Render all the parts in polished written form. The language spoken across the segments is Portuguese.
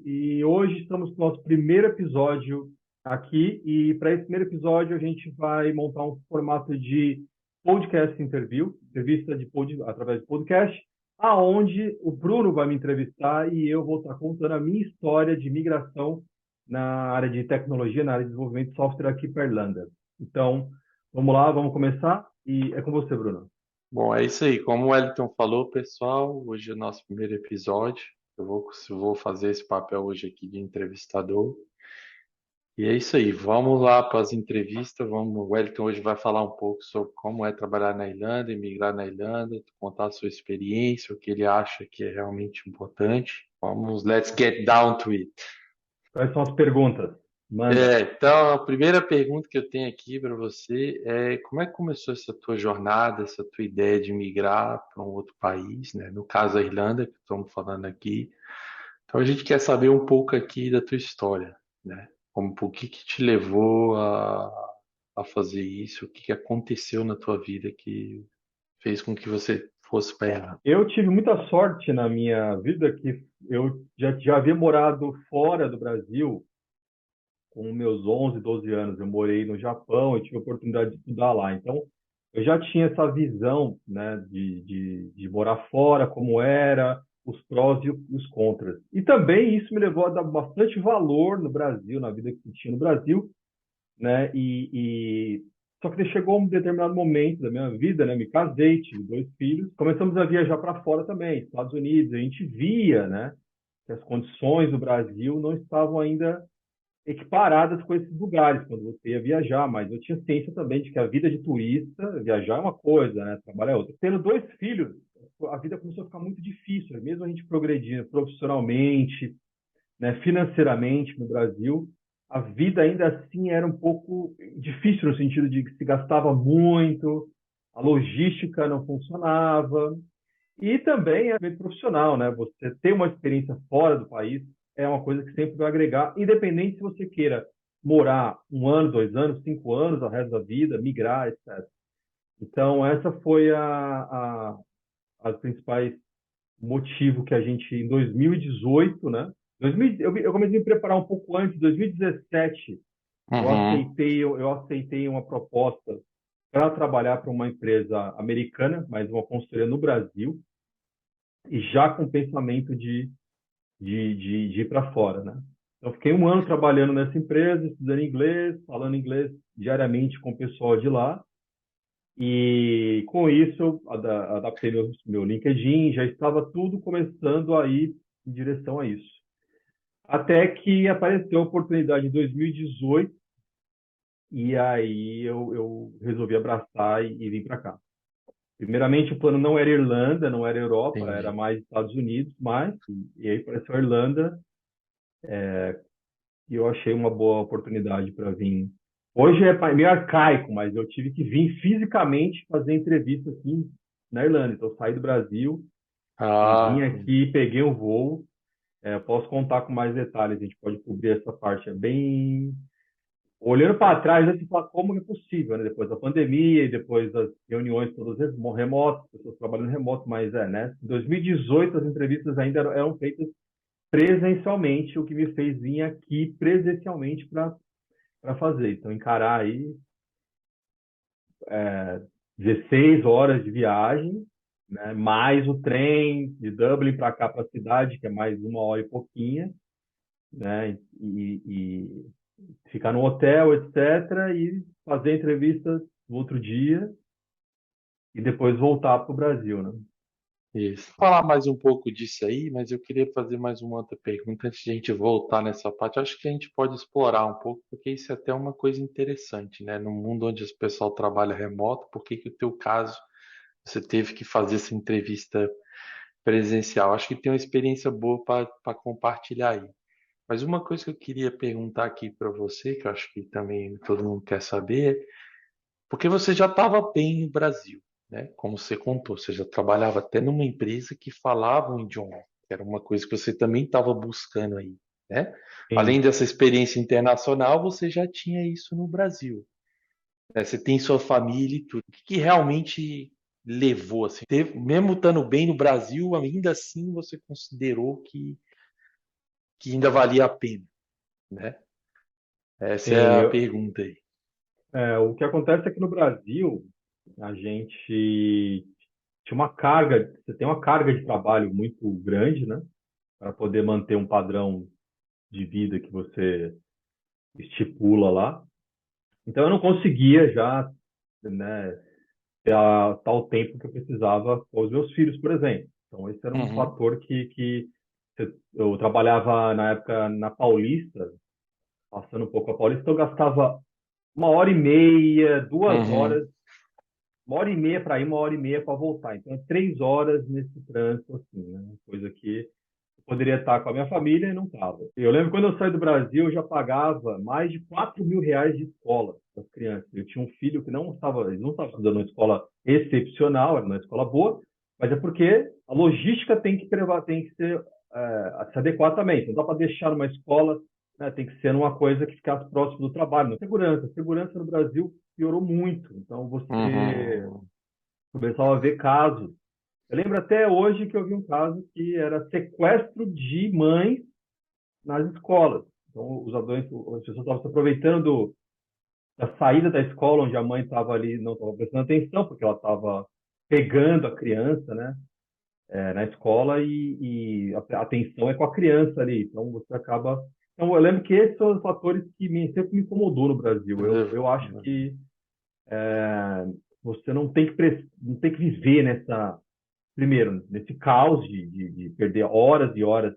E hoje estamos no nosso primeiro episódio aqui. E para esse primeiro episódio, a gente vai montar um formato de podcast interview, entrevista através de podcast, aonde o Bruno vai me entrevistar e eu vou estar contando a minha história de migração na área de tecnologia, na área de desenvolvimento de software aqui para a Irlanda. Então, vamos lá, vamos começar. E é com você, Bruno. Bom, é isso aí. Como o Wellington falou, pessoal, hoje é o nosso primeiro episódio. Eu vou fazer esse papel hoje aqui de entrevistador. E é isso aí. Vamos lá para as entrevistas. O Wellington hoje vai falar um pouco sobre como é trabalhar na Irlanda, emigrar na Irlanda, contar a sua experiência, o que ele acha que é realmente importante. Let's get down to it. Quais são as perguntas? Manda. Então, a primeira pergunta que eu tenho aqui para você é como é que começou essa tua jornada, essa tua ideia de migrar para um outro país, né? No caso, a Irlanda, que estamos falando aqui. Então, a gente quer saber um pouco aqui da tua história, né? O que que te levou a fazer isso, o que que aconteceu na tua vida que fez com que você fosse para a Irlanda. Eu tive muita sorte na minha vida que eu já havia morado fora do Brasil com meus 11, 12 anos. Eu morei no Japão, eu tive a oportunidade de estudar lá. Então, eu já tinha essa visão, né, de morar fora, como era, os prós e os contras. E também isso me levou a dar bastante valor no Brasil, na vida que eu tinha no Brasil, né? Só que chegou um determinado momento da minha vida, né? Me casei, tive dois filhos, começamos a viajar para fora também, Estados Unidos. A gente via, né, que as condições do Brasil não estavam ainda equiparadas com esses lugares quando você ia viajar, mas eu tinha ciência também de que a vida de turista, viajar é uma coisa, né? Trabalhar é outra. Tendo dois filhos, a vida começou a ficar muito difícil, mesmo a gente progredindo profissionalmente, né, financeiramente no Brasil, a vida ainda assim era um pouco difícil no sentido de que se gastava muito, a logística não funcionava, e também é meio profissional, né? Você ter uma experiência fora do país é uma coisa que sempre vai agregar, independente se você queira morar um ano, 2 anos, 5 anos, ao resto da vida, migrar, etc. Então, essa foi as principais motivo que a gente, em 2018, né? 2000, eu comecei a me preparar um pouco antes, em 2017, Uhum. eu aceitei uma proposta para trabalhar para uma empresa americana, mas uma consultoria no Brasil, e já com pensamento de ir para fora, né? Então, fiquei um ano trabalhando nessa empresa, estudando inglês, falando inglês diariamente com o pessoal de lá, e com isso eu adaptei meu LinkedIn, já estava tudo começando a ir em direção a isso. Até que apareceu a oportunidade em 2018 e aí eu resolvi abraçar e vir para cá. Primeiramente, o plano não era Irlanda, não era Europa, era Entendi. mais Estados Unidos, mas e aí apareceu a Irlanda e eu achei uma boa oportunidade para vir. Hoje é meio arcaico, mas eu tive que vir fisicamente fazer entrevista aqui na Irlanda. Então, eu saí do Brasil e vim Ah, aqui, peguei um voo. Eu posso contar com mais detalhes, a gente pode cobrir essa parte. É bem. Olhando para trás, a gente fala como é possível, né? Depois da pandemia e depois das reuniões todas remotas, pessoas trabalhando remoto, mas né? Em 2018, as entrevistas ainda eram feitas presencialmente, o que me fez vir aqui presencialmente para fazer. Então, encarar aí 16 horas de viagem, né? Mais o trem de Dublin para cá, para a cidade, que é mais 1 hora e pouquinha, né? Ficar no hotel, etc. E fazer entrevistas no outro dia e depois voltar para o Brasil, né? isso. Vou falar mais um pouco disso aí, mas eu queria fazer mais uma outra pergunta antes de a gente voltar nessa parte. Acho que a gente pode explorar um pouco, porque isso é até uma coisa interessante, né? No mundo onde o pessoal trabalha remoto, por que que o teu caso você teve que fazer essa entrevista presencial? Acho que tem uma experiência boa para compartilhar aí. Mas uma coisa que eu queria perguntar aqui para você, que eu acho que também todo mundo quer saber, porque você já estava bem no Brasil, né? Como você contou, você já trabalhava até numa empresa que falava um idioma, que era uma coisa que você também estava buscando aí, né? Além Sim. dessa experiência internacional, você já tinha isso no Brasil, né? Você tem sua família e tudo. O que que realmente levou, assim, mesmo estando bem no Brasil, ainda assim você considerou que ainda valia a pena, né? Essa é Sim, a pergunta aí. o que acontece é que no Brasil a gente tinha uma carga, você tem uma carga de trabalho muito grande, né? Para poder manter um padrão de vida que você estipula lá. Então eu não conseguia já, né, ter tal tempo que eu precisava com os meus filhos, por exemplo. Então esse era um Uhum, fator que eu trabalhava na época na Paulista, passando um pouco a Paulista, então eu gastava 1 hora e meia, duas uhum. horas, 1 hora e meia para ir, 1 hora e meia para voltar. Então, 3 horas nesse trânsito, assim, né? Coisa que eu poderia estar com a minha família e não estava. Eu lembro quando eu saí do Brasil, eu já pagava mais de R$ 4.000 de escola para as crianças. Eu tinha um filho que ele não estava estudando uma escola excepcional, era uma escola boa, mas é porque a logística tem que ser se adequar também. Não dá para deixar numa escola, né, tem que ser uma coisa que ficasse próximo do trabalho. Não. Segurança no Brasil piorou muito. Então você Uhum. começava a ver casos. Eu lembro até hoje que eu vi um caso que era sequestro de mães nas escolas. Então, as pessoas estavam se aproveitando da saída da escola, onde a mãe estava ali, não estava prestando atenção, porque ela estava pegando a criança, né, na escola, e a atenção é com a criança ali. Então, você acaba. Então, eu lembro que esses são os fatores que sempre me incomodou no Brasil. Eu acho que você não tem que viver primeiro, nesse caos de perder horas e horas,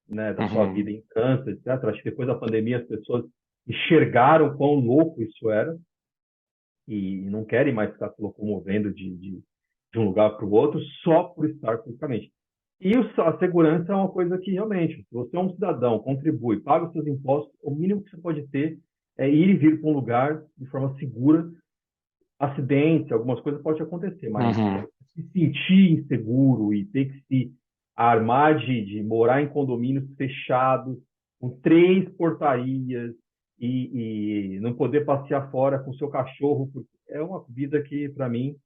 né, da sua vida Uhum. em câncer, etc. Acho que depois da pandemia as pessoas enxergaram quão louco isso era e não querem mais ficar se locomovendo de um lugar para o outro só por estar fisicamente. E a segurança é uma coisa que realmente, se você é um cidadão, contribui, paga os seus impostos, o mínimo que você pode ter é ir e vir para um lugar de forma segura. Acidente, algumas coisas podem acontecer, mas Uhum. se sentir inseguro e ter que se armar de morar em condomínios fechados, com 3 portarias e não poder passear fora com seu cachorro, é uma vida que, para mim,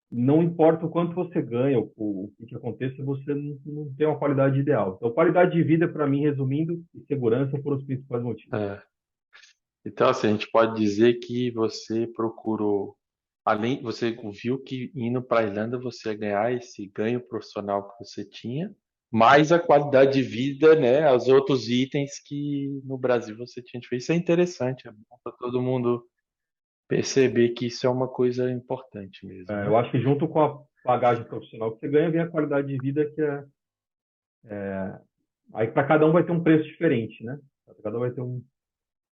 não importa o quanto você ganha, o que aconteça, você não tem uma qualidade ideal. Então, qualidade de vida, para mim, resumindo, e segurança foram os principais motivos. É. Então, assim, a gente pode dizer que você procurou, além, você viu que indo para a Irlanda você ia ganhar esse ganho profissional que você tinha, mais a qualidade de vida, né, os outros itens que no Brasil você tinha feito. Isso é interessante, é bom para todo mundo perceber que isso é uma coisa importante mesmo, né? Eu acho que junto com a bagagem profissional que você ganha, vem a qualidade de vida que é. Aí para cada um vai ter um preço diferente, né? Cada um vai ter um.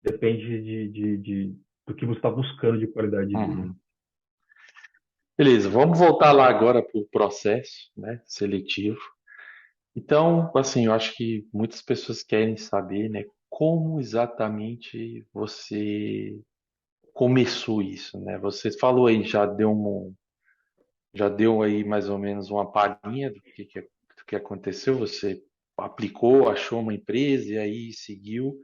Depende do que você está buscando de qualidade de vida, Uhum. né? Beleza, vamos voltar lá agora para o processo, né, seletivo. Então, assim, eu acho que muitas pessoas querem saber, né, como exatamente você começou isso, né? Você falou aí, já deu aí mais ou menos uma palhinha do que aconteceu. Você aplicou, achou uma empresa e aí seguiu.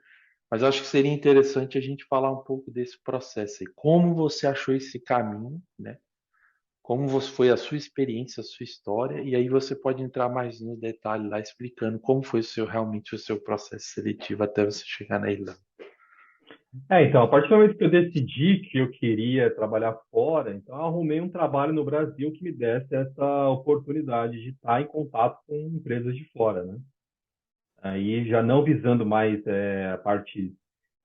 Mas eu acho que seria interessante a gente falar um pouco desse processo aí. Como você achou esse caminho, né? Foi a sua experiência, a sua história, e aí você pode entrar mais no detalhe lá explicando como foi realmente o seu processo seletivo até você chegar na Irlanda. Então, a partir do momento que eu decidi que eu queria trabalhar fora, então eu arrumei um trabalho no Brasil que me desse essa oportunidade de estar em contato com empresas de fora, né? Aí já não visando mais a parte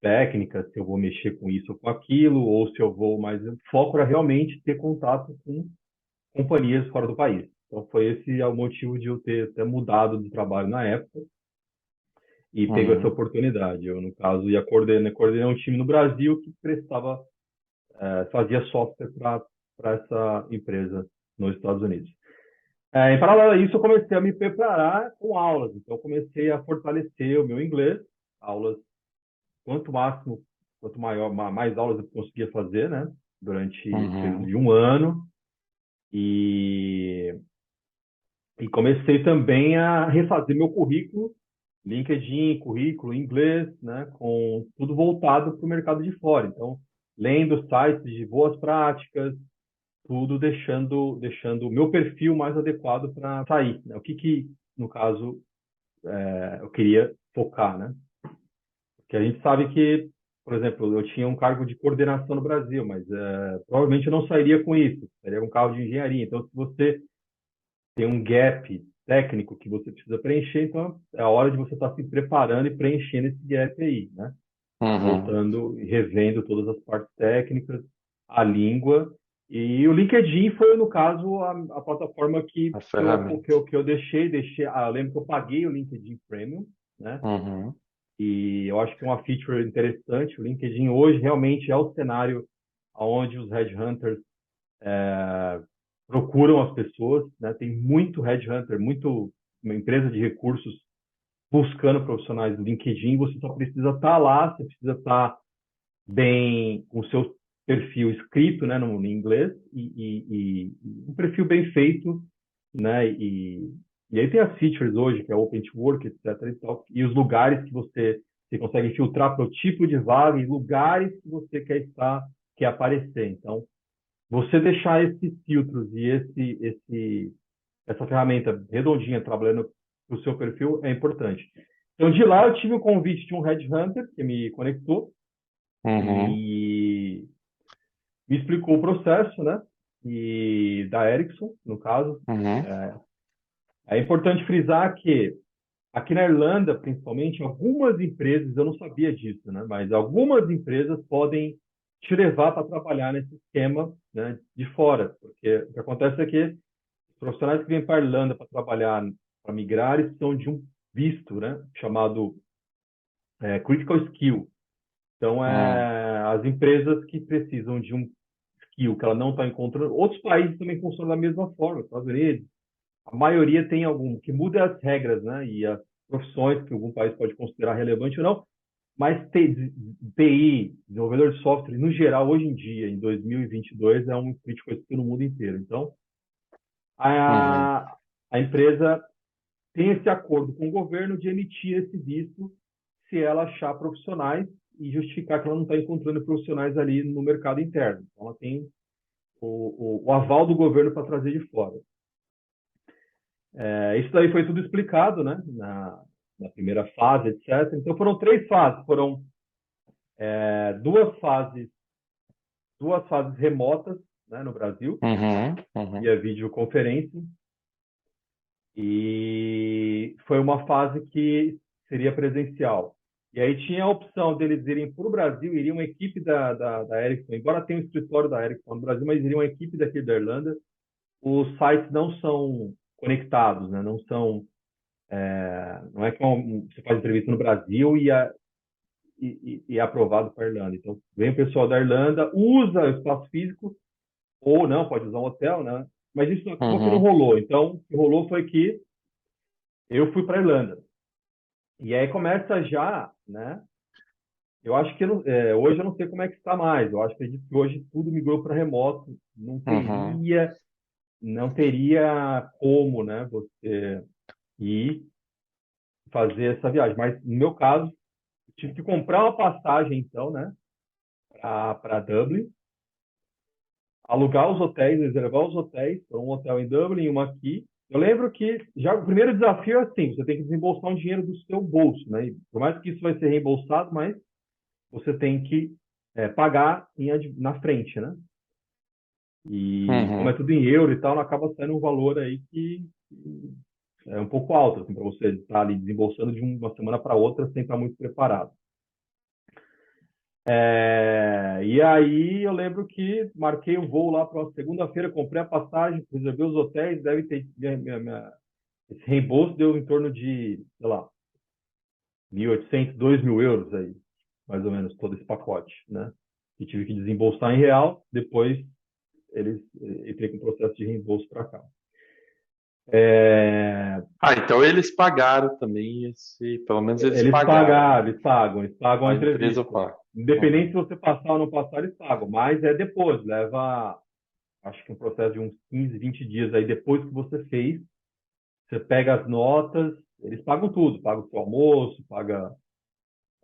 técnica, se eu vou mexer com isso ou com aquilo, ou se eu vou mais. O foco era realmente ter contato com companhias fora do país. Então foi esse o motivo de eu ter até mudado de trabalho na época e pego essa Uhum, oportunidade. Eu, no caso, coordenei um time no Brasil que fazia software para essa empresa nos Estados Unidos. Em paralelo a isso, eu comecei a me preparar com aulas. Então, eu comecei a fortalecer o meu inglês, aulas quanto máximo, quanto maior, mais aulas eu conseguia fazer, né? Durante esse período uhum, de um ano. E, e comecei também a refazer meu currículo, LinkedIn, currículo, inglês, né? Com tudo voltado para o mercado de fora. Então, lendo sites de boas práticas, tudo deixando o meu perfil mais adequado para sair, né? O que, no caso, eu queria focar, né? Porque a gente sabe que, por exemplo, eu tinha um cargo de coordenação no Brasil, mas provavelmente eu não sairia com isso, sairia com um cargo de engenharia. Então, se você tem um gap técnico que você precisa preencher, então é a hora de você estar se preparando e preenchendo esse gap aí, né? Uhum. Voltando e revendo todas as partes técnicas, a língua. E o LinkedIn foi, no caso, a plataforma A que ferramenta. eu deixei. Eu lembro que eu paguei o LinkedIn Premium, né? Uhum. E eu acho que é uma feature interessante. O LinkedIn hoje realmente é o cenário onde os headhunters procuram as pessoas, né? Tem muito headhunter, muito uma empresa de recursos buscando profissionais do LinkedIn. Você só precisa estar lá, você precisa estar bem com o seu perfil escrito, né, no inglês e um perfil bem feito, né? E aí tem as features hoje, que é Open to Work, etc. E os lugares que você consegue filtrar para o tipo de vaga e lugares que você quer estar, quer aparecer. Então, você deixar esses filtros e essa ferramenta redondinha trabalhando para o seu perfil é importante. Então, de lá, eu tive o convite de um headhunter que me conectou Uhum. e me explicou o processo, né? E da Ericsson, no caso. Uhum. É importante frisar que aqui na Irlanda, principalmente, algumas empresas, eu não sabia disso, né? Mas algumas empresas podem te levar para trabalhar nesse esquema, né, de fora, porque o que acontece é que os profissionais que vêm para a Irlanda para trabalhar, para migrar, eles precisam de um visto, né, chamado Critical Skill. Então, Uhum. as empresas que precisam de um skill que ela não está encontrando, outros países também funcionam da mesma forma, Estados Unidos, a maioria tem algum, que muda as regras, né, e as profissões que algum país pode considerar relevante ou não, mas TI, desenvolvedor de software, no geral, hoje em dia, em 2022, é um crítico no mundo inteiro. Então, Uhum. a, a empresa tem esse acordo com o governo de emitir esse visto se ela achar profissionais e justificar que ela não está encontrando profissionais ali no mercado interno. Então, ela tem o aval do governo para trazer de fora. Isso daí foi tudo explicado, né, na primeira fase, etc. Então, foram três fases. Foram duas fases remotas, né, no Brasil, Uhum. Uhum. via videoconferência, e foi uma fase que seria presencial. E aí tinha a opção deles irem para o Brasil, iria uma equipe da Ericsson, embora tenha um escritório da Ericsson no Brasil, mas iria uma equipe daqui da Irlanda. Os sites não são conectados, né? Não é como você faz entrevista no Brasil e é aprovado para a Irlanda. Então, vem o pessoal da Irlanda, usa o espaço físico, ou não, pode usar um hotel, né? Mas isso acabou que não Uhum. rolou. Então, o que rolou foi que eu fui para a Irlanda. E aí começa já, né? Eu acho que hoje eu não sei como é que está mais. Eu acho que hoje tudo migrou para remoto. Uhum. Não teria como, né? Você ir fazer essa viagem. Mas no meu caso, eu tive que comprar uma passagem, então, né? Para Dublin, alugar os hotéis, reservar os hotéis, para um hotel em Dublin e uma aqui. Eu lembro que já o primeiro desafio é assim, você tem que desembolsar um dinheiro do seu bolso, né? E por mais que isso vai ser reembolsado, mas você tem que pagar na frente, né? E como é Uhum. tudo em euro e tal, acaba saindo um valor aí que é um pouco alto, assim, para você estar ali desembolsando de uma semana para outra sem estar muito preparado. E aí eu lembro que marquei o voo lá para uma segunda-feira, comprei a passagem, reservei os hotéis, deve ter esse reembolso deu em torno de, sei lá, 1.800, 2.000 euros aí, mais ou menos, todo esse pacote, né? E tive que desembolsar em real, depois entrei com o processo de reembolso para cá. É, Ah, então eles pagaram também esse, pelo menos eles pagaram, eles pagam a a empresa entrevista. paga. Independente Uhum. se você passar ou não passar, eles pagam, mas é depois, leva, acho que um processo de uns 15, 20 dias aí depois que você fez, você pega as notas, eles pagam tudo, pagam o seu almoço, paga,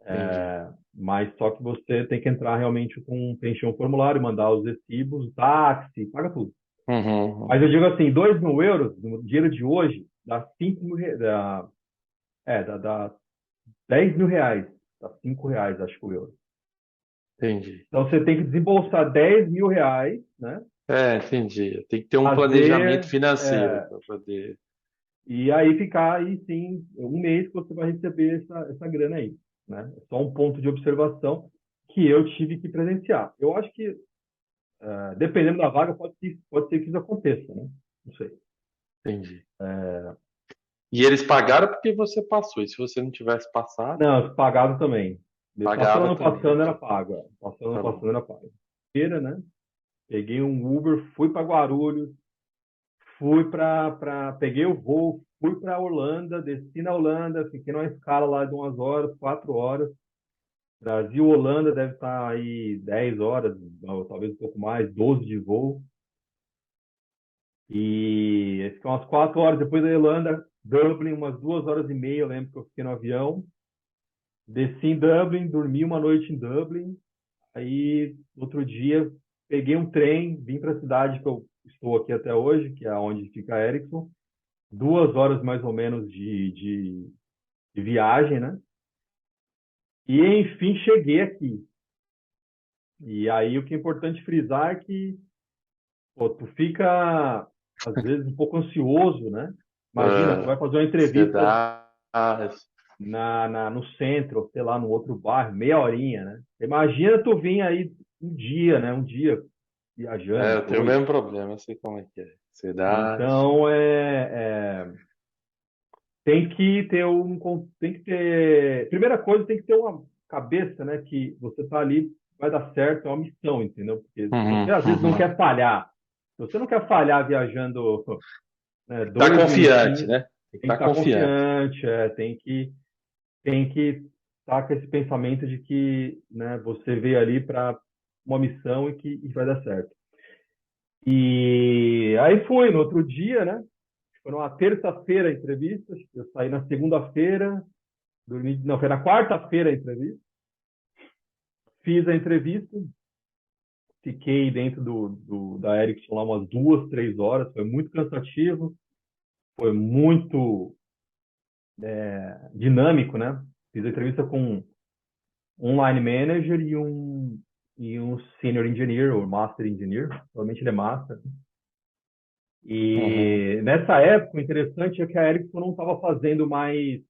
Entendi. mas só que você tem que entrar realmente com preencher um formulário, mandar os recibos, o táxi, paga tudo. Mas eu Uhum. digo assim, 2.000 euros no dinheiro de hoje dá 5 mil, dá R$ 10.000, tá R$ 5, acho que o euro. Entendi. Então você tem que desembolsar R$ 10.000, né? Entendi. Tem que ter um planejamento Fazer, financeiro para poder. e aí ficar aí sim, um mês que você vai receber essa grana aí, né? É só um ponto de observação que eu tive que presenciar. Eu acho que, dependendo da vaga, pode ser que isso aconteça, né? Não sei. Entendi. E eles pagaram porque você passou. E se você não tivesse passado, Não, pagado também. Passando pagava ano também. passando era Ok. pago. Passando ano Tá bom. passando era pago. Feira, né? Peguei um Uber, fui para Guarulhos, peguei o voo, fui para Holanda, desci na Holanda, fiquei numa escala lá de 1 horas, 4 horas. Brasil, Holanda deve estar aí 10 horas, ou talvez um pouco mais, 12 de voo. E fiquei umas 4 horas depois da Holanda, Dublin, umas 2 horas e meia, eu lembro que eu fiquei no avião. Desci em Dublin, dormi uma noite em Dublin. Aí, outro dia, peguei um trem, vim para a cidade que eu estou aqui até hoje, que é onde fica Ericsson. 2 horas mais ou menos de viagem, né? E enfim cheguei aqui. E aí o que é importante frisar é que pô, tu fica às vezes um pouco ansioso, né? Imagina, tu vai fazer uma entrevista Ansiedade. no centro, sei lá, no outro bairro, meia horinha, né? Imagina tu vir aí um dia, né? Um dia viajando, Eu tenho o dois. mesmo problema, eu sei como é que é. Ansiedade. Então tem que ter tem que ter. Primeira coisa, tem que ter uma cabeça, né? Que você tá ali, vai dar certo, é uma missão, entendeu? Porque se você Uhum, às vezes não uhum. quer falhar, se você não quer falhar viajando, né, Tá dois confiante, minutinhos, né? Tem que tem que estar estar confiante. confiante, tem que estar com esse pensamento de que, né, você veio ali para uma missão e vai dar certo. E aí fui no outro dia, né? Foi numa terça-feira a entrevista, eu saí na segunda-feira, dormi, não, foi na quarta-feira a entrevista, fiz a entrevista, fiquei dentro da Ericsson lá umas 2, 3 horas, foi muito cansativo, foi muito dinâmico, né? Fiz a entrevista com um line manager e um senior engineer, ou master engineer, provavelmente ele é master. Uhum, E nessa época, o interessante é que a Ericsson não estava fazendo mais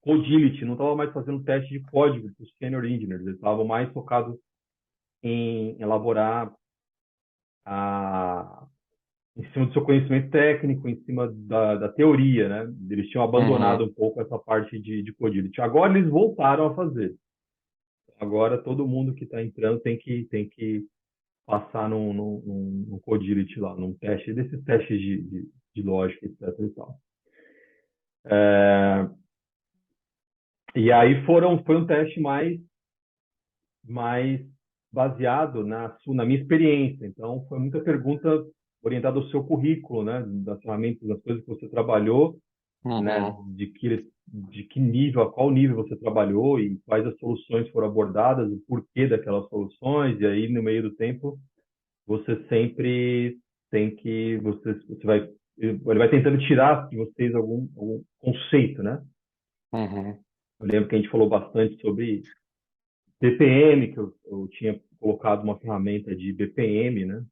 Codility, não estava mais fazendo teste de código para os senior engineers, eles estavam mais focados em elaborar a, em cima do seu conhecimento técnico, em cima da teoria, né? Eles tinham abandonado uhum. um pouco essa parte de Codility. Agora eles voltaram a fazer. Agora todo mundo que está entrando tem que passar num Codility lá, num teste, desses testes de lógica, etc. E tal. E aí foi um teste mais baseado na minha experiência. Então, foi muita pergunta orientada ao seu currículo, né? Das ferramentas, das coisas que você trabalhou, né? Uhum, De que nível, a qual nível você trabalhou e quais as soluções foram abordadas, o porquê daquelas soluções. E aí, no meio do tempo, você sempre tem que, ele vai tentando tirar de vocês algum conceito, né? uhum, Eu lembro que a gente falou bastante sobre BPM, que eu tinha colocado uma ferramenta de BPM, né?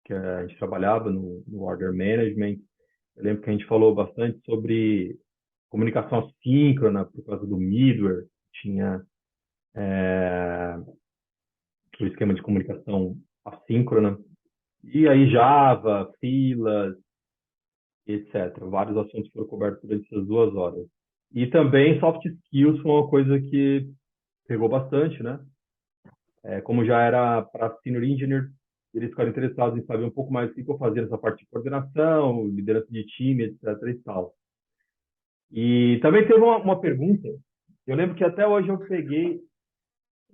Que a gente trabalhava no Order Management. Eu lembro que a gente falou bastante sobre comunicação assíncrona por causa do middleware. Tinha o esquema de comunicação assíncrona. E aí Java, filas, etc. Vários assuntos foram cobertos durante essas 2 horas. E também soft skills foi uma coisa que pegou bastante, né? Como já era para senior engineer, eles ficaram interessados em saber um pouco mais o que eu fazia nessa parte de coordenação, liderança de time, etc. e tal. E também teve uma pergunta, eu lembro que até hoje eu peguei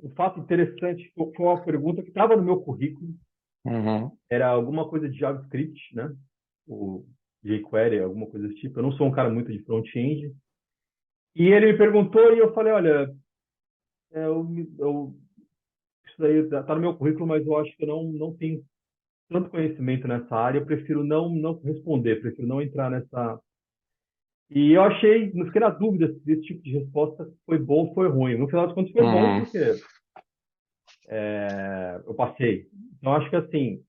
um fato interessante, foi uma pergunta que estava no meu currículo, uhum. era alguma coisa de JavaScript, né? O jQuery, alguma coisa desse tipo. Eu não sou um cara muito de front-end. E ele me perguntou e eu falei, olha, isso daí está no meu currículo, mas eu acho que eu não tenho tanto conhecimento nessa área, eu prefiro não responder, prefiro não entrar E eu achei, não fiquei na dúvida se esse tipo de resposta foi bom ou foi ruim. No final das contas foi bom Uhum, porque eu passei. Então acho que assim,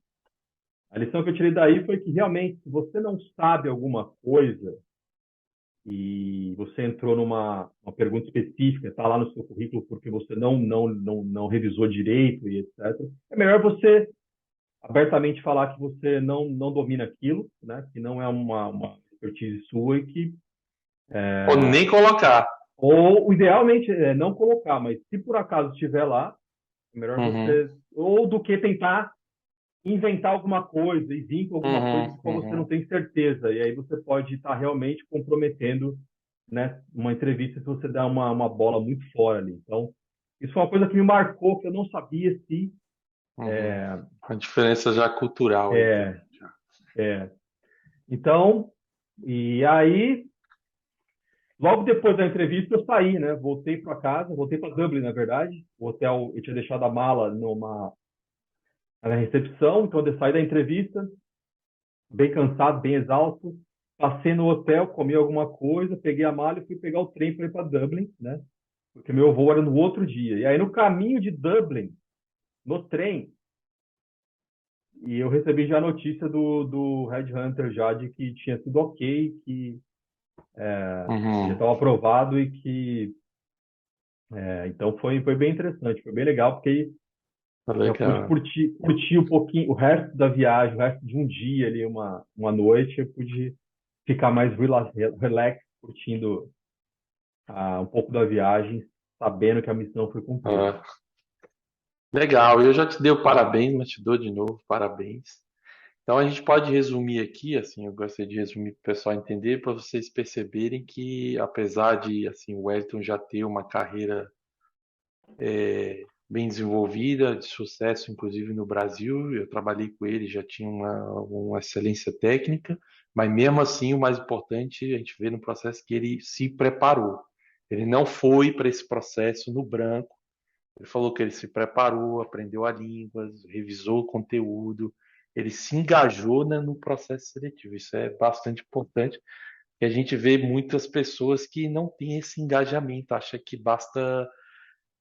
a lição que eu tirei daí foi que realmente, se você não sabe alguma coisa e você entrou numa uma pergunta específica, está lá no seu currículo porque você não revisou direito e etc. É melhor você abertamente falar que você não domina aquilo, né? Que não é uma expertise sua e que ou nem colocar. ou idealmente é não colocar, mas se por acaso estiver lá, é melhor Uhum, você ou do que tentar inventar alguma coisa e vir com alguma coisa uhum, que você não uhum. tem certeza. E aí você pode estar realmente comprometendo, né, uma entrevista se você dá uma bola muito fora ali. Então, isso foi uma coisa que me marcou, que eu não sabia se Uhum. A diferença já cultural aí é, também. Já. é. Então, e aí, logo depois da entrevista, eu saí, né? Voltei para casa, voltei para Dublin, na verdade. O hotel, eu tinha deixado a mala na recepção, então eu saí da entrevista, bem cansado, bem exausto. Passei no hotel, comi alguma coisa, peguei a mala e fui pegar o trem para ir para Dublin, né? Porque meu voo era no outro dia. E aí, no caminho de Dublin, no trem, e eu recebi já a notícia do Headhunter já de que tinha sido ok, que já Uhum. estava aprovado e que então foi bem interessante, foi bem legal, porque aí Tá já pude legal. curtir um pouquinho o resto da viagem, o resto de um dia ali, uma noite, eu pude ficar mais relax, curtindo um pouco da viagem, sabendo que a missão foi cumprida. Ah, legal, eu já te dei o parabéns, mas te dou de novo parabéns. Então a gente pode resumir aqui, assim, eu gostaria de resumir para o pessoal entender, para vocês perceberem que apesar de assim o Wellington já ter uma carreira bem desenvolvida, de sucesso, inclusive no Brasil, eu trabalhei com ele, já tinha uma excelência técnica, mas mesmo assim o mais importante a gente vê no processo que ele se preparou. Ele não foi para esse processo no branco. Ele falou que ele se preparou, aprendeu a língua, revisou o conteúdo, ele se engajou, né, no processo seletivo. Isso é bastante importante. E a gente vê muitas pessoas que não têm esse engajamento, acha que basta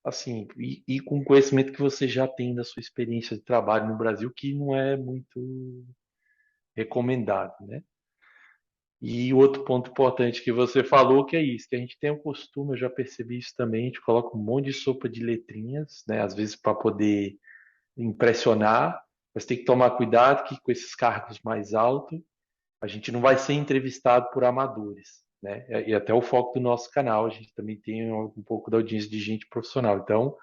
assim ir com o conhecimento que você já tem da sua experiência de trabalho no Brasil, que não é muito recomendado, né? E outro ponto importante que você falou, que é isso, que a gente tem o costume, eu já percebi isso também, a gente coloca um monte de sopa de letrinhas, né? Às vezes para poder impressionar, mas tem que tomar cuidado que com esses cargos mais altos, a gente não vai ser entrevistado por amadores, né? E até o foco do nosso canal, a gente também tem um pouco da audiência de gente profissional. Então,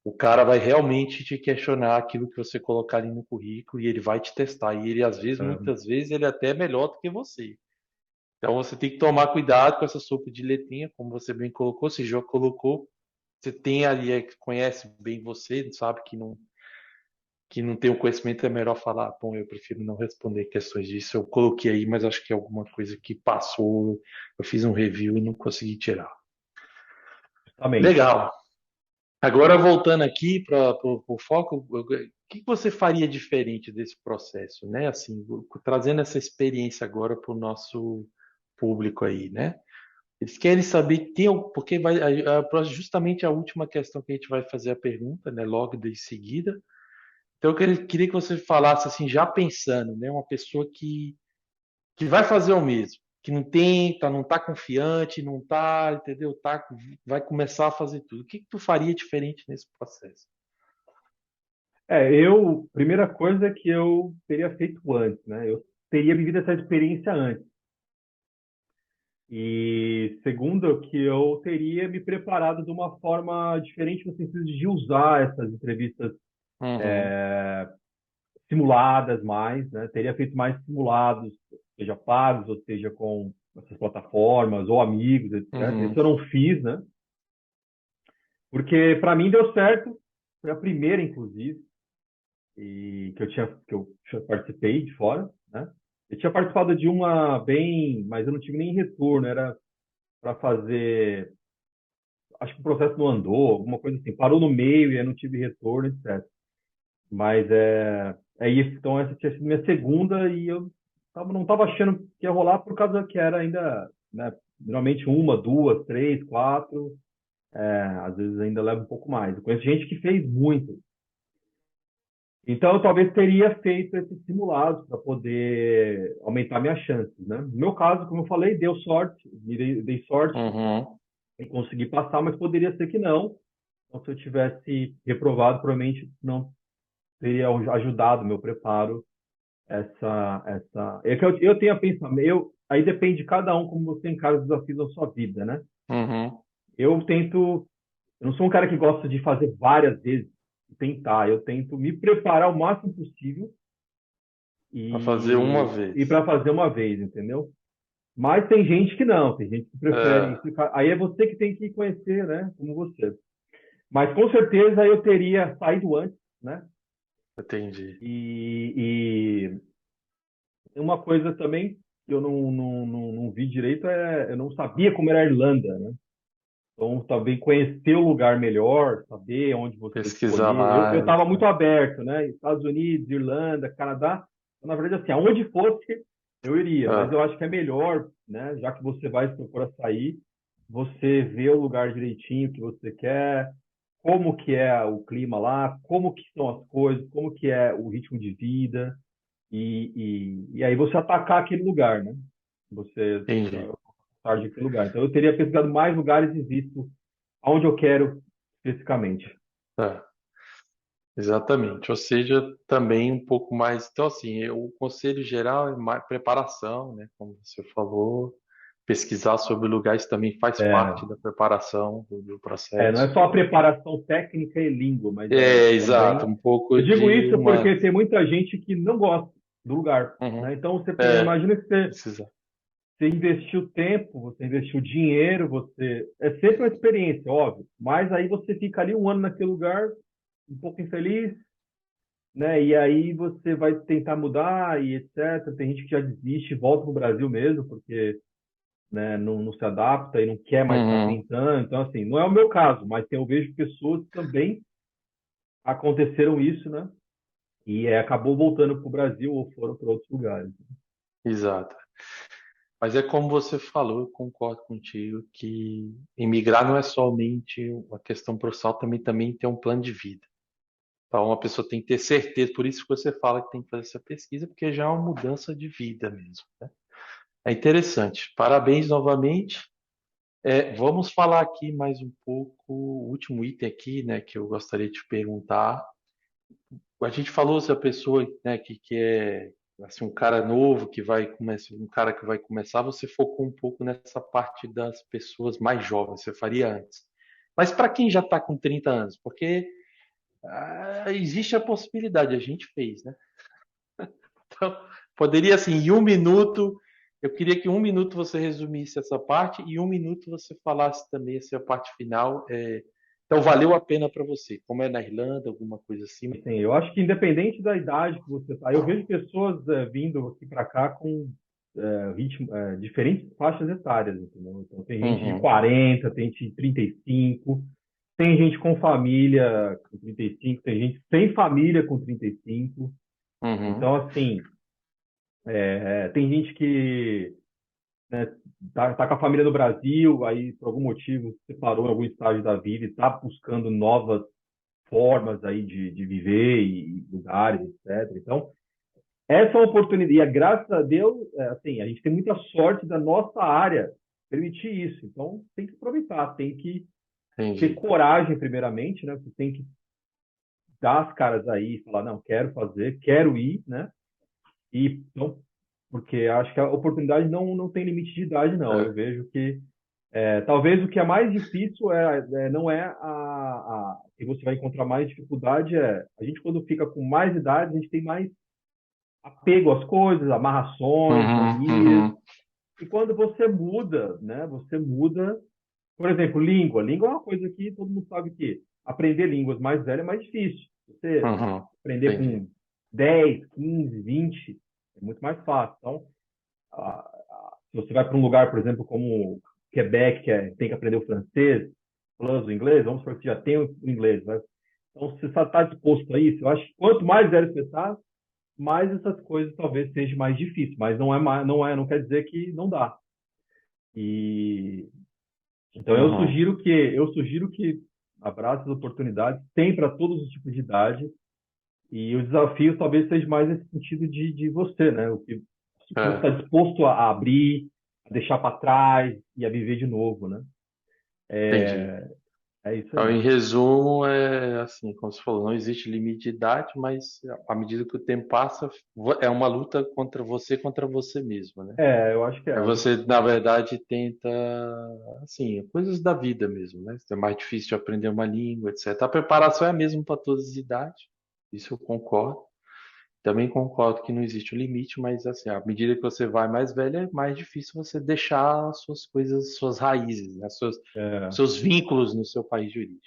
o cara vai realmente te questionar aquilo que você colocar ali no currículo e ele vai te testar. E ele, às vezes, É, muitas vezes, ele é até melhor do que você. Então, você tem que tomar cuidado com essa sopa de letrinha, como você bem colocou, se já colocou, você tem ali, que conhece bem você, sabe que não tem o conhecimento, é melhor falar, bom, eu prefiro não responder questões disso. Eu coloquei aí, mas acho que é alguma coisa que passou, eu fiz um review e não consegui tirar. justamente. Legal. Agora voltando aqui para o foco, o que você faria diferente desse processo, né? Assim, trazendo essa experiência agora para o nosso público aí, né? Eles querem saber, porque vai justamente a última questão que a gente vai fazer a pergunta, né? Logo de seguida. Então, eu queria que você falasse assim, já pensando, né? Uma pessoa que vai fazer o mesmo, que não tenta, não está confiante, não está, entendeu? Vai começar a fazer tudo. O que tu faria diferente nesse processo? Primeira coisa que eu teria feito antes, né? Eu teria vivido essa experiência antes. E segundo, que eu teria me preparado de uma forma diferente no sentido de usar essas entrevistas Uhum, simuladas mais, né? Teria feito mais simulados, seja pagos, ou seja com essas plataformas, ou amigos, etc. uhum, Isso eu não fiz, né? Porque para mim deu certo, foi a primeira, inclusive, e que eu participei de fora, né? Eu tinha participado de uma bem, mas eu não tive nem retorno, era para fazer, acho que o processo não andou, alguma coisa assim, parou no meio e eu não tive retorno, etc. Mas é isso. Então, essa tinha sido minha segunda e eu não estava achando que ia rolar por causa que era ainda. né? Geralmente uma, duas, três, quatro, às vezes ainda leva um pouco mais. Eu conheço gente que fez muito. Então, eu talvez teria feito esses simulados para poder aumentar minhas chances, né? No meu caso, como eu falei, deu sorte, dei sorte Uhum. em conseguir passar, mas poderia ser que não. Então, se eu tivesse reprovado, provavelmente não teria ajudado o meu preparo essa. É que eu tenho a pensar, aí depende de cada um como você encara os desafios da sua vida, né? Uhum. Eu tento, eu não sou um cara que gosta de fazer várias vezes, tentar. Eu tento me preparar o máximo possível Para fazer uma e vez. para fazer uma vez, entendeu? Mas tem gente que não, tem gente que prefere É, ficar. Aí é você que tem que conhecer, né? Como você. Mas com certeza eu teria saído antes, né? entendi. E uma coisa também que eu não vi direito eu não sabia como era a Irlanda, né? Então, também conhecer o lugar melhor, saber onde você Pesquisar escolher. Eu mais, estava né? muito aberto, né? Estados Unidos, Irlanda, Canadá. Então, na verdade, assim, aonde fosse, eu iria. Mas eu Ah, acho que é melhor, né? Já que você vai se propor a sair, você ver o lugar direitinho que você quer, como que é o clima lá, como que são as coisas, como que é o ritmo de vida. E aí você atacar aquele lugar, né? Você entendi. estar de aquele lugar. Então eu teria pesquisado mais lugares e visto aonde eu quero especificamente. É, exatamente. Ou seja, também um pouco mais. Então, assim, o conselho geral é mais preparação, né? Como você falou. Pesquisar sobre lugares também faz É, parte da preparação do não é processo. só a preparação técnica e língua, mas é É, exato. também. Um pouco Eu digo de isso uma. porque tem muita gente que não gosta do lugar, Uhum. né? Então você É, imagina que precisa. você investiu tempo, você investiu dinheiro, você é sempre uma experiência, óbvio. Mas aí você fica ali um ano naquele lugar, um pouco infeliz, né? E aí você vai tentar mudar e etc. Tem gente que já desiste e volta para o Brasil mesmo, porque né, não se adapta e não quer mais ficar Uhum. tentando. Então, assim, não é o meu caso, mas eu vejo pessoas que também aconteceram isso, né? E acabou voltando para o Brasil ou foram para outros lugares. Exato. Mas é como você falou, eu concordo contigo que emigrar não é somente uma questão profissional, também tem um plano de vida. Então, uma pessoa tem que ter certeza, por isso que você fala que tem que fazer essa pesquisa, porque já é uma mudança de vida mesmo, né? É interessante. Parabéns novamente. Vamos falar aqui mais um pouco, o último item aqui, né, que eu gostaria de te perguntar. A gente falou se a pessoa, né, que é assim, um cara novo que vai começar, um cara que vai começar, você focou um pouco nessa parte das pessoas mais jovens, você faria antes. Mas para quem já está com 30 anos, porque existe a possibilidade, a gente fez, né? Então, poderia assim, em um minuto, eu queria que em um minuto você resumisse essa parte e em um minuto você falasse também essa parte final. Então, valeu a pena para você, como é na Irlanda, alguma coisa assim. Assim, eu acho que independente da idade que você está, eu vejo pessoas vindo aqui para cá com diferentes faixas etárias, entendeu? Então, tem gente de Uhum, 40, tem gente de 35, tem gente com família com 35, tem gente sem família com 35. uhum, Então, assim, tem gente que né, tá com a família no Brasil, aí por algum motivo separou em algum estágio da vida e está buscando novas formas aí de viver e lugares, etc. Então, essa é uma oportunidade, e graças a Deus, assim, a gente tem muita sorte da nossa área permitir isso. Então, tem que aproveitar, tem que ter entendi. coragem, primeiramente, né? Você tem que dar as caras aí e falar, não, quero fazer, quero ir, né? E então, porque acho que a oportunidade não tem limite de idade, não. Eu É, vejo que talvez o que é mais difícil não é que você vai encontrar mais dificuldade a gente quando fica com mais idade, a gente tem mais apego às coisas, amarrações, uhum, manias. uhum, E quando você muda, né? Você muda, por exemplo, língua. Língua é uma coisa que todo mundo sabe que aprender línguas mais velhas é mais difícil. Você uhum, aprender entendi. com 10, 15, 20 é muito mais fácil. Então, se você vai para um lugar, por exemplo, como Quebec, tem que aprender o francês, plus o inglês, vamos supor que você já tem o inglês, né? Então, se você está disposto a isso, eu acho que quanto mais velho você está, mais essas coisas talvez sejam mais difíceis, mas não quer dizer que não dá. E então Uhum. eu sugiro que abrace as oportunidades, tem para todos os tipos de idade, e o desafio talvez seja mais nesse sentido de você, né? O que você está É, disposto a abrir, a deixar para trás e a viver de novo, né? entendi. É isso Então, aí. em resumo, é assim, como você falou, não existe limite de idade, mas à medida que o tempo passa, é uma luta contra você mesmo, né? Eu acho que Aí é. você, na verdade, tenta, assim, coisas da vida mesmo, né? É mais difícil de aprender uma língua, etc. A preparação é a mesma para todas as idades, isso eu concordo. Também concordo que não existe um limite, mas assim, à medida que você vai mais velho, é mais difícil você deixar as suas coisas, suas raízes, né? É, Seus vínculos no seu país de origem.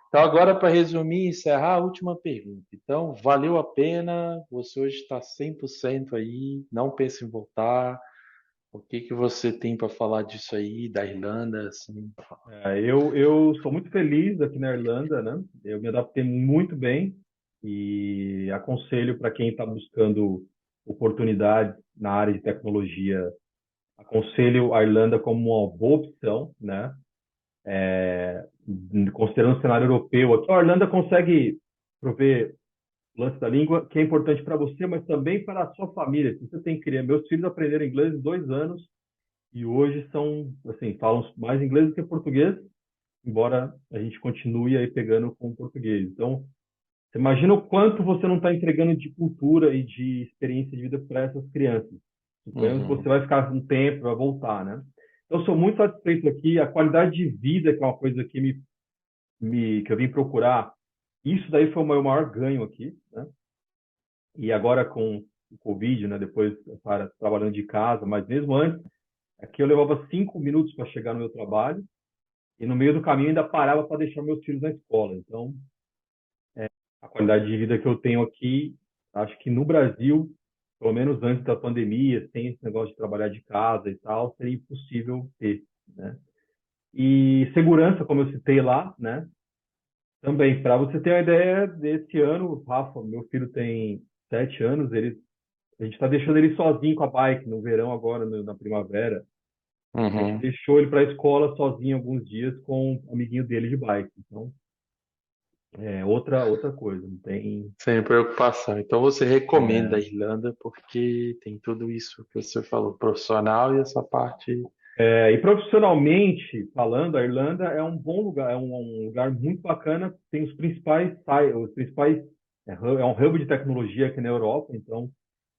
Então, agora, para resumir e encerrar, a última pergunta. Então, valeu a pena? Você hoje está 100% aí, não pensa em voltar? O que que você tem para falar disso aí, da Irlanda, assim? eu sou muito feliz aqui na Irlanda, né? Eu me adaptei muito bem e aconselho para quem está buscando oportunidades na área de tecnologia, aconselho a Irlanda como uma boa opção, né? Considerando o cenário europeu, aqui a Irlanda consegue prover o lance da língua, que é importante para você, mas também para a sua família. Se você tem criança, meus filhos aprenderam inglês em 2 anos e hoje são, assim, falam mais inglês do que português, embora a gente continue aí pegando com o português. Então, você imagina o quanto você não está entregando de cultura e de experiência de vida para essas crianças. Suponhamos que você Uhum, vai ficar um tempo, vai voltar, né? Então, eu sou muito satisfeito aqui. A qualidade de vida, que é uma coisa que que eu vim procurar, isso daí foi o meu maior ganho aqui, né? E agora com o Covid, né? Depois para trabalhando de casa, mas mesmo antes, aqui eu levava 5 minutos para chegar no meu trabalho e no meio do caminho ainda parava para deixar meus filhos na escola. Então, a qualidade de vida que eu tenho aqui, acho que no Brasil, pelo menos antes da pandemia, sem esse negócio de trabalhar de casa e tal, seria impossível ter, né? E segurança, como eu citei lá, né? Também, para você ter uma ideia, desse ano, Rafa, meu filho tem 7 anos, a gente está deixando ele sozinho com a bike no verão agora, na primavera. A gente uhum. deixou ele para a escola sozinho alguns dias com um amiguinho dele de bike. Então, é outra coisa, não tem. Sem preocupação. Então, você recomenda a É, Irlanda porque tem tudo isso que você falou, profissional e essa parte. e profissionalmente falando, a Irlanda é um bom lugar, um lugar muito bacana. Tem os principais é um hub de tecnologia aqui na Europa, então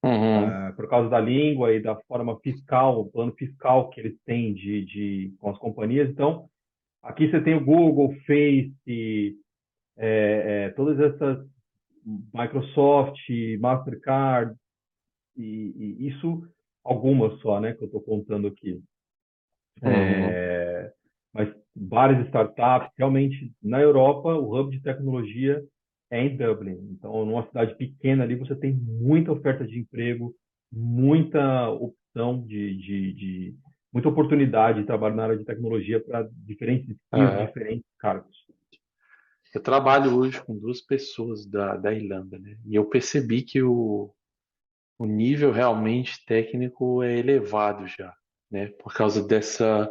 Uhum, por causa da língua e da forma fiscal, o plano fiscal que eles têm com as companhias. Então, aqui você tem o Google, Face, todas essas Microsoft, Mastercard, e isso algumas só, né, que eu estou contando aqui. uhum. É, mas várias startups, realmente, na Europa, o hub de tecnologia é em Dublin. Então, numa cidade pequena ali, você tem muita oferta de emprego, muita opção muita oportunidade de trabalho na área de tecnologia para diferentes skills, É. diferentes cargos. Eu trabalho hoje com duas pessoas da Irlanda, né? E eu percebi que o nível realmente técnico é elevado já, né? Por causa dessa,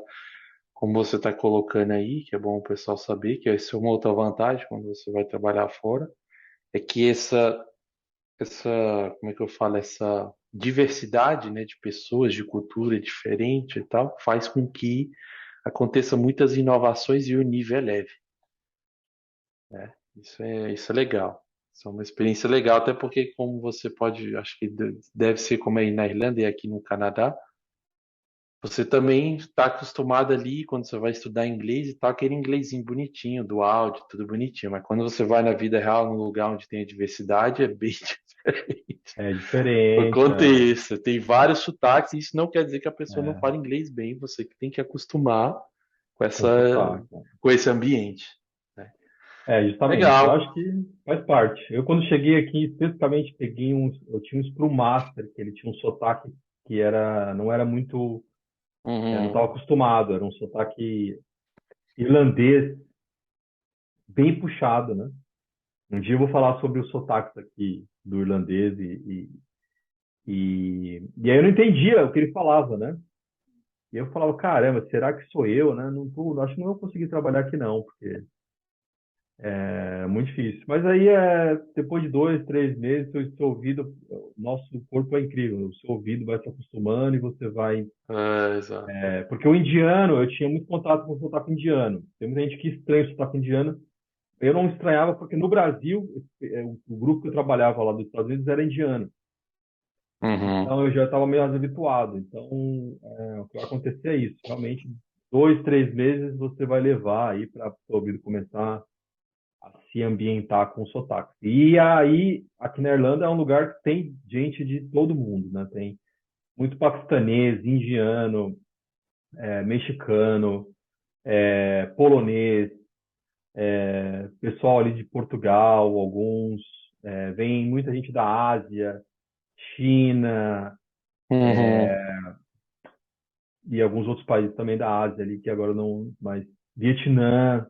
como você está colocando aí, que é bom o pessoal saber, que essa é uma outra vantagem quando você vai trabalhar fora, é que como é que eu falo, essa diversidade, né, de pessoas, de cultura diferente e tal, faz com que aconteça muitas inovações e o nível eleve, né? Isso é legal. Isso é uma experiência legal, até porque como você pode, acho que deve ser como aí na Irlanda e aqui no Canadá, você também está acostumado ali, quando você vai estudar inglês e tal, aquele inglesinho bonitinho, do áudio, tudo bonitinho. Mas quando você vai na vida real, num lugar onde tem a diversidade, é bem diferente. É Por diferente, conta disso, tem vários sotaques, e isso não quer dizer que a pessoa não é, fala inglês bem, você que tem que acostumar com com sotaque. com esse ambiente, né? Justamente. Eu Legal. acho que faz parte. Eu, quando cheguei aqui, especificamente, eu tinha um Scrum Master, que ele tinha um sotaque que não era muito, não estava Uhum. acostumado, era um sotaque irlandês bem puxado, né? Um dia eu vou falar sobre os sotaques aqui do irlandês e aí eu não entendia o que ele falava, né? E eu falava, caramba, será que sou eu, né? Não tô, acho que não vou conseguir trabalhar aqui não, porque é muito difícil. Mas aí, depois de 2, 3 meses, seu ouvido, nosso corpo é incrível, o seu ouvido vai se acostumando e você vai. Exato. Porque o indiano, eu tinha muito contato com o sotaque indiano. Tem muita gente que estranha o sotaque indiano. Eu não estranhava porque no Brasil, o grupo que eu trabalhava lá dos Estados Unidos era indiano. Uhum. Então eu já estava meio habituado. Então, o que vai acontecer é isso. Realmente, 2, 3 meses você vai levar aí para o ouvido começar a se ambientar com o sotaque. E aí, aqui na Irlanda é um lugar que tem gente de todo mundo, né? Tem muito paquistanês, indiano, mexicano, polonês, pessoal ali de Portugal, alguns, vem muita gente da Ásia, China Uhum. e alguns outros países também da Ásia ali, que agora não, mas Vietnã,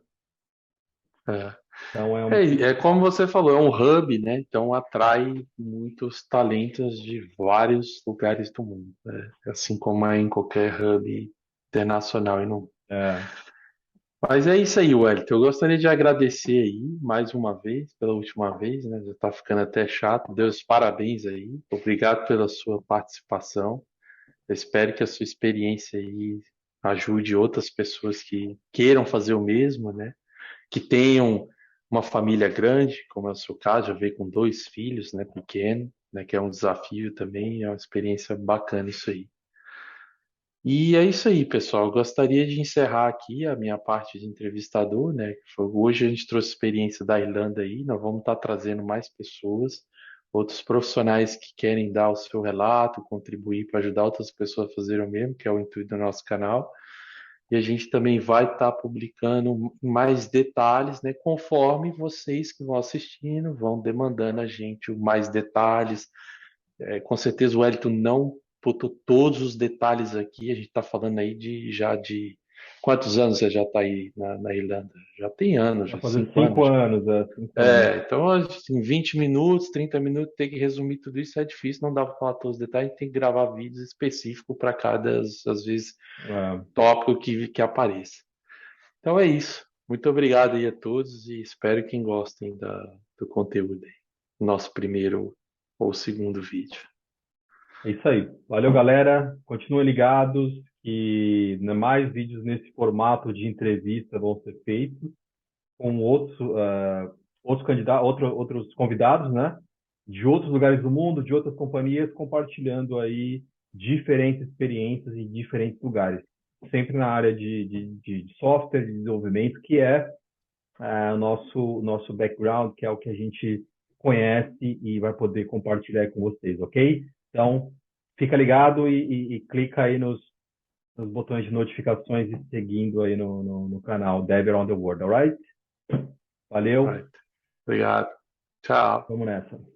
É. então É como você falou, é um hub, né? Então atrai muitos talentos de vários lugares do mundo, né? Assim como é em qualquer hub internacional e no. é, Mas é isso aí, Wellington. Eu gostaria de agradecer aí mais uma vez, pela última vez, né? Já está ficando até chato. Deus, parabéns aí. Obrigado pela sua participação. Eu espero que a sua experiência aí ajude outras pessoas que queiram fazer o mesmo, né? Que tenham uma família grande, como é o seu caso, já veio com 2 filhos, né, pequeno, né, que é um desafio também, é uma experiência bacana isso aí. E é isso aí, pessoal. Eu gostaria de encerrar aqui a minha parte de entrevistador, né? Hoje a gente trouxe experiência da Irlanda aí, nós vamos estar trazendo mais pessoas, outros profissionais que querem dar o seu relato, contribuir para ajudar outras pessoas a fazerem o mesmo, que é o intuito do nosso canal. E a gente também vai estar publicando mais detalhes, né, conforme vocês que vão assistindo vão demandando a gente mais detalhes. Com certeza o Wellington não botou todos os detalhes aqui. A gente está falando aí de quantos anos você já está aí na Irlanda? Já tem anos, vai já fazer 5 anos. 5 anos, 5 anos. Então, em 20 minutos, 30 minutos, ter que resumir tudo isso é difícil, não dá para falar todos os detalhes, tem que gravar vídeos específicos para cada, às vezes, É, tópico que apareça. Então é isso. Muito obrigado aí a todos e espero que gostem do conteúdo aí. Nosso primeiro ou segundo vídeo. é isso aí. Valeu, galera. Continuem ligados que mais vídeos nesse formato de entrevista vão ser feitos com outros candidatos, outros convidados, né? De outros lugares do mundo, de outras companhias, compartilhando aí diferentes experiências em diferentes lugares. Sempre na área de software, de desenvolvimento, que é o nosso background, que é o que a gente conhece e vai poder compartilhar com vocês, ok? Então, fica ligado e clica aí nos botões de notificações e seguindo aí no canal Dev Around the World, alright? Valeu, Right. Obrigado. Tchau. vamos nessa.